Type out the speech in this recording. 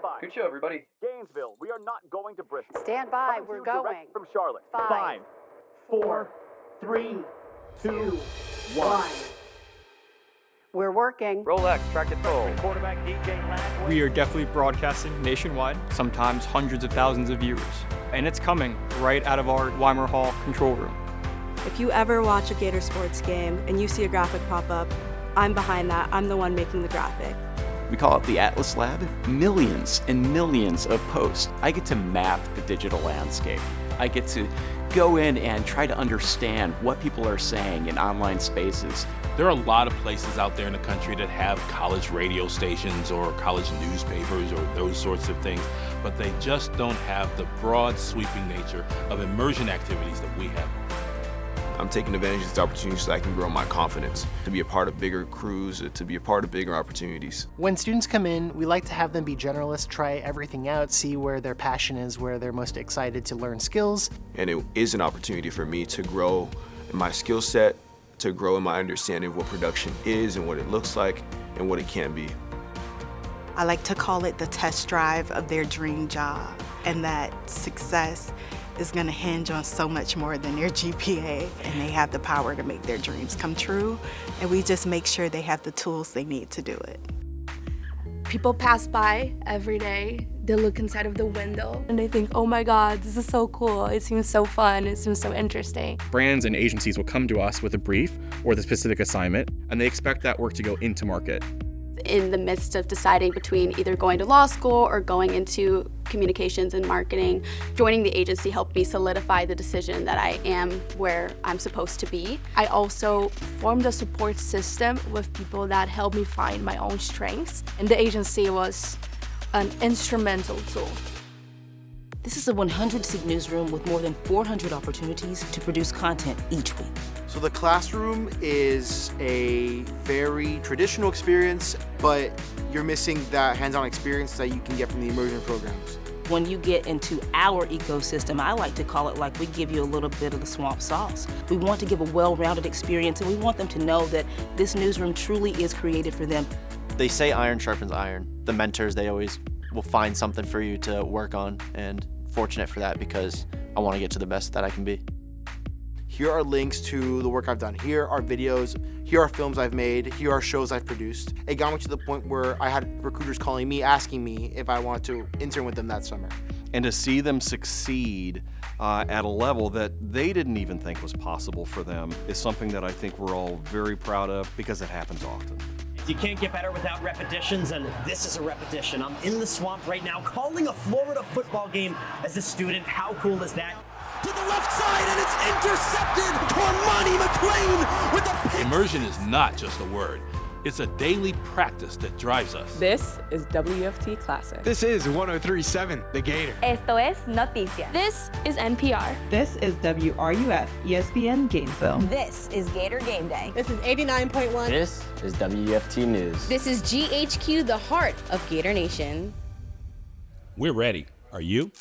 by. Good show, everybody. Gainesville, we are not going to Bristol. Stand by, Coming to we're you direct going. from Charlotte. 5, 4, 3, 2, 1. We're working. Rolex, track control. Quarterback DJ Landry. We are definitely broadcasting nationwide, sometimes hundreds of thousands of viewers. And it's coming right out of our Weimar Hall control room. If you ever watch a Gator sports game and you see a graphic pop up, I'm behind that. I'm the one making the graphic. We call it the Atlas Lab. Millions and millions of posts. I get to map the digital landscape. I get to go in and try to understand what people are saying in online spaces. There are a lot of places out there in the country that have college radio stations or college newspapers or those sorts of things, but they just don't have the broad, sweeping nature of immersion activities that we have. I'm taking advantage of this opportunity so I can grow my confidence, to be a part of bigger crews, to be a part of bigger opportunities. When students come in, we like to have them be generalists, try everything out, see where their passion is, where they're most excited to learn skills. And it is an opportunity for me to grow in my skill set, to grow in my understanding of what production is and what it looks like and what it can be. I like to call it the test drive of their dream job, and that success is going to hinge on so much more than their GPA, and they have the power to make their dreams come true, and we just make sure they have the tools they need to do it. People pass by every day, they look inside of the window, and they think, oh my God, this is so cool. It seems so fun, it seems so interesting. Brands and agencies will come to us with a brief or the specific assignment, and they expect that work to go into market. In the midst of deciding between either going to law school or going into communications and marketing, joining the agency helped me solidify the decision that I am where I'm supposed to be. I also formed a support system with people that helped me find my own strengths, and the agency was an instrumental tool. This is a 100-seat newsroom with more than 400 opportunities to produce content each week. So the classroom is a very traditional experience, but you're missing that hands-on experience that you can get from the immersion programs. When you get into our ecosystem, I like to call it like we give you a little bit of the swamp sauce. We want to give a well-rounded experience, and we want them to know that this newsroom truly is created for them. They say iron sharpens iron. The mentors, they always will find something for you to work on, and fortunate for that because I want to get to the best that I can be. Here are links to the work I've done. Here are videos. Here are films I've made. Here are shows I've produced. It got me to the point where I had recruiters calling me, asking me if I wanted to intern with them that summer. And to see them succeed at a level that they didn't even think was possible for them is something that I think we're all very proud of because it happens often. You can't get better without repetitions, and this is a repetition. I'm in the swamp right now calling a Florida football game as a student. How cool is that? To the left side, and it's intercepted. Cormani McClain with a pick. Immersion is not just a word. It's a daily practice that drives us. This is WFT Classic. This is 103.7 The Gator. Esto es Noticias. This is NPR. This is WRUF ESPN Gainesville. This is Gator Game Day. This is 89.1. This is WFT News. This is GHQ, the heart of Gator Nation. We're ready. Are you?